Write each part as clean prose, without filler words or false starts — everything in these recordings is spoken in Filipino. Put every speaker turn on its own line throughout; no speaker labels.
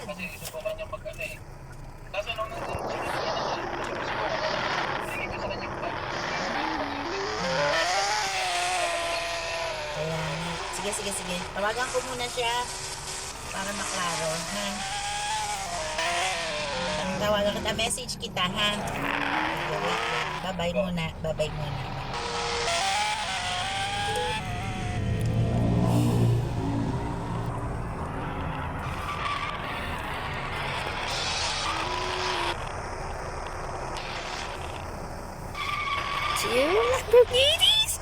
kasi subukan niya mag-ano eh. Kaso nung sinunod niya na siya, subukan ko, hindi ko sa kanya bag.
Kaya nga. Sige, sige, sige. Tawagan ko muna siya para maklaro, ha? Tawagan kita, message kita, ha? Sige, wait lang. Bye-bye muna. Bye-bye muna. Two Lamborghinis!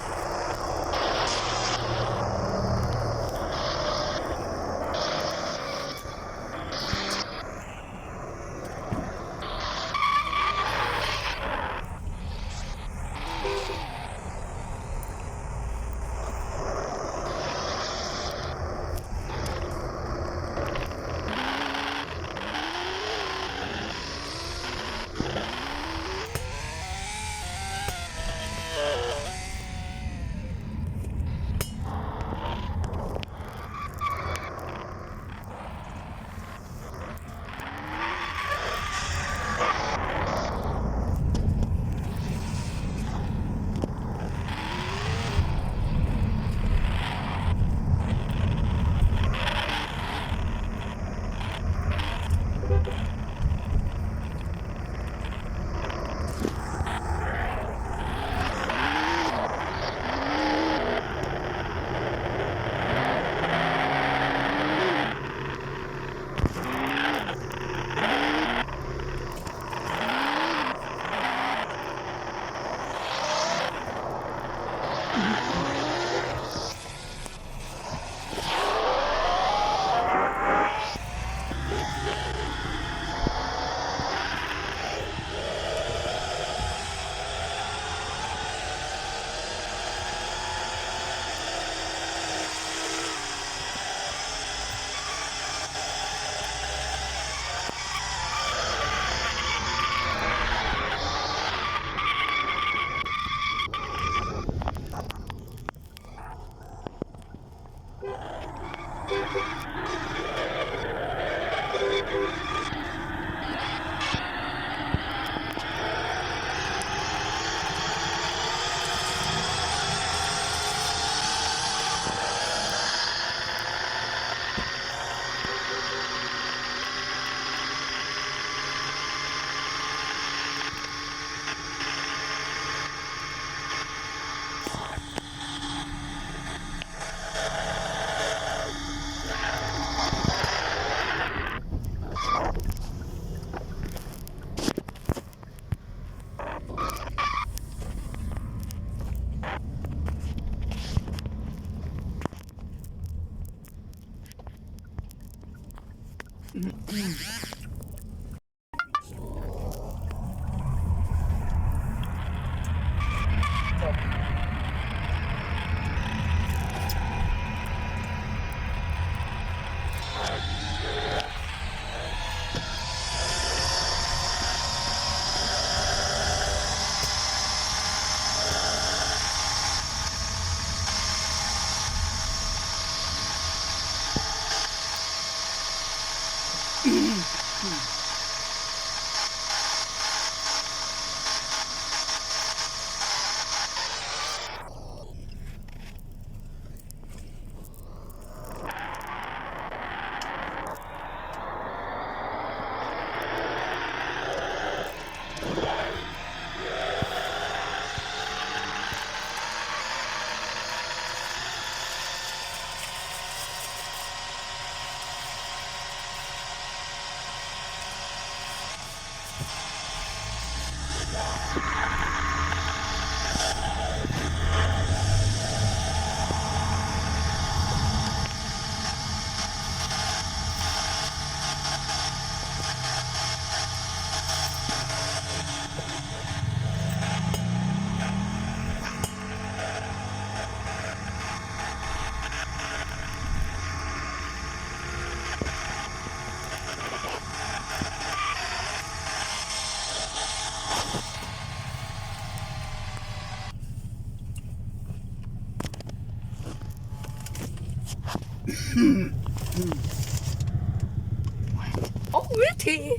Pretty.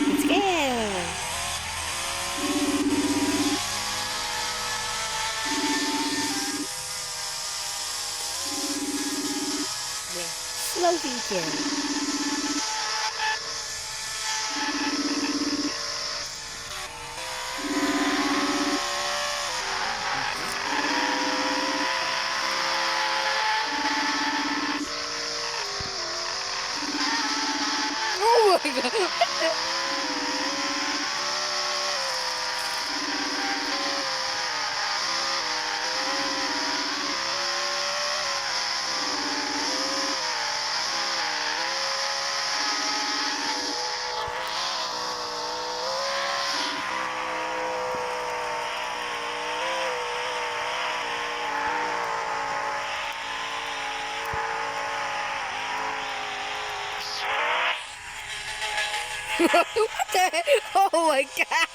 Let's go. Slow vegan. Oh my god. What the? Oh my god.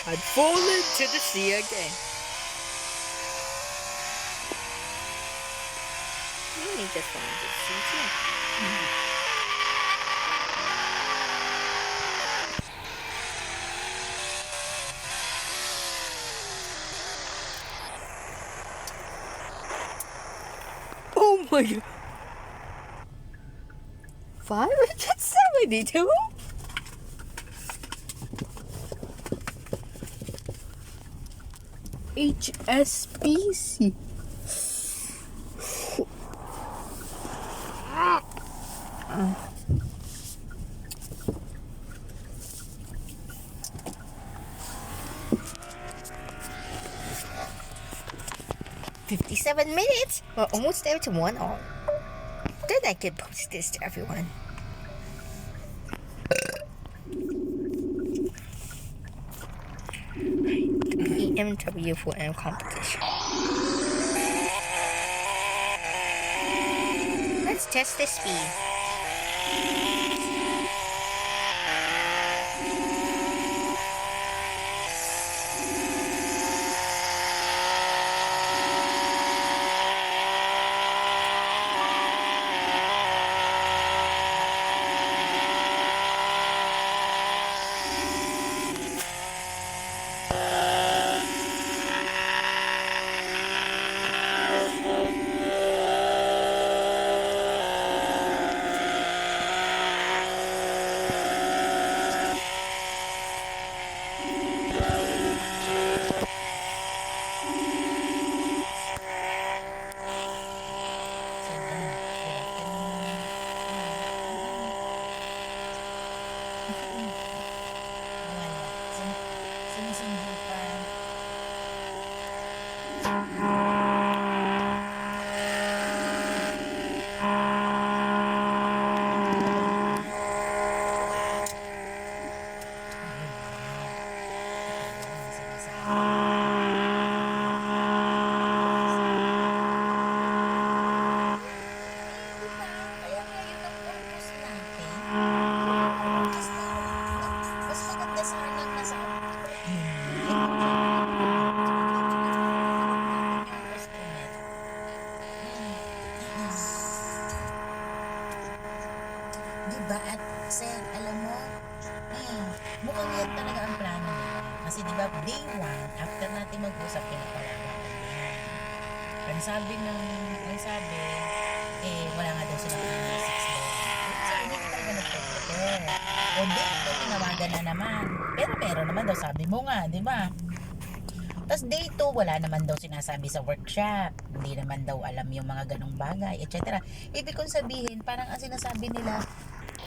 I'd fallen to the sea again. You need to find the sea too. Oh my god. 572? HSBC. "57 minutes? We're almost there to 1 hour. Then I could post this to everyone." EMW 4M competition. Let's test the speed.
Sumusundo pa. Kaya ngayon ang purpose natin. Mas maganda sana nasa diba? At sir, alam mo, mukhang yan talaga ang plano nila. Kasi diba, day 1, after natin mag-usap, pinapalawakan yan. Ang sabi, wala nga daw silang 6 daw. So, hindi ka talaga nagpo-prepare. O day 2, tinawagan na naman. Pero meron naman daw, sabi mo nga, di ba? Tapos day 2, wala naman daw sinasabi sa workshop. Hindi naman daw alam yung mga ganong bagay, etc. Ibig kong sabihin, parang ang sinasabi nila,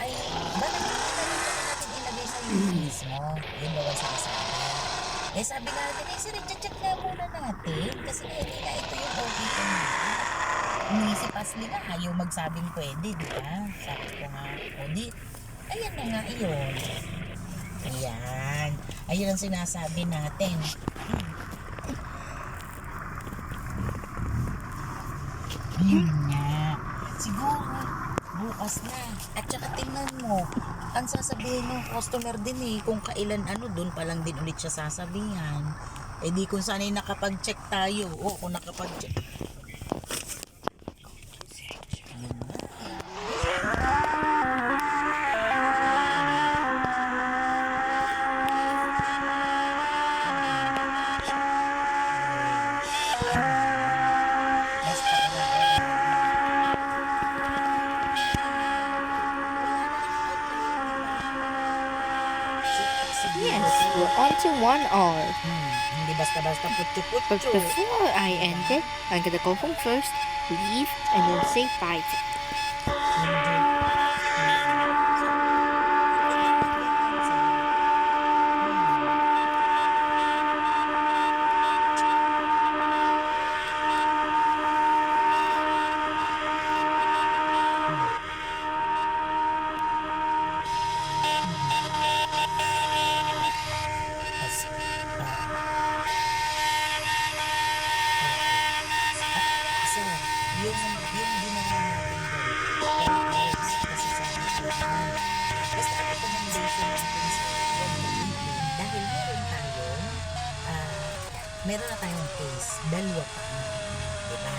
ay, bakit natin ilagay sa YouTube mismo? Yun daw ang sinasabi. Eh sabi natin, sir, check nga muna natin. Kasi hindi na ito yung okay ko na. Si Pasli nga, ayaw magsabing pwede, di ba? Sabi ko nga, o di, ayan na nga iyon. Ayan. Ayun ang sinasabi natin. Ayun nga. Siguro, bukas na. At saka tingnan mo, ang sasabihin ng customer din kung kailan dun pa lang din ulit siya sasabihan. Eh di kung sana'y nakapag-check tayo. O kung nakapag-check. Ayun nga. Basta
Yes, we're on to 1 hour.
Hindi basta-basta
But
putyo-putyo.
before I end it, I'm gonna go home first, leave, and then say bye.
Sir, yung ginawa natin doon, kasi sa akin, basta recommendation natin sa huwag mag-weekend dahil meron na tayong case, dalawa pa. Diba?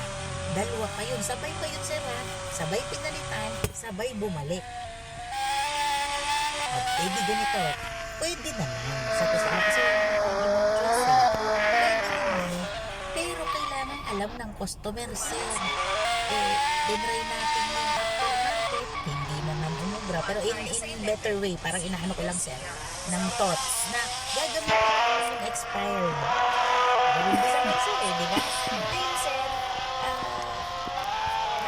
Dalawa pa yun. Sabay pa yun, sir, ha? Sabay pinalitan, sabay bumalik. At di ganito, pwede naman. Sa kasama kasi pwede naman. Pero kailangan alam ng customer, sir. Dinry natin yung factor natin. Hindi naman umubra. Pero in better way, parang inaano ko lang, sir, ng thoughts na gagamitin ko yung expired. Dahil bisa nga, sir, di ba? Ngayon, sir,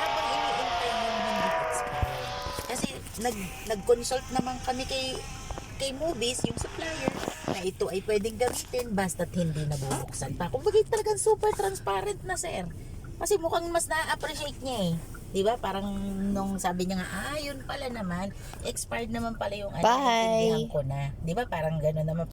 habang iniintay yung hindi expired. Kasi nag-consult naman kami kay Movies, yung supplier, na ito ay pwedeng gamitin basta't hindi nabubuksan pa. Kung bagay talagang super transparent na, sir. Kasi mukhang mas na-appreciate niya 'Di ba? Parang nung sabi niya nga, yun pala naman, expired naman pala yung
Bye!
naintindihan ko na. 'Di ba? Parang gano'n naman.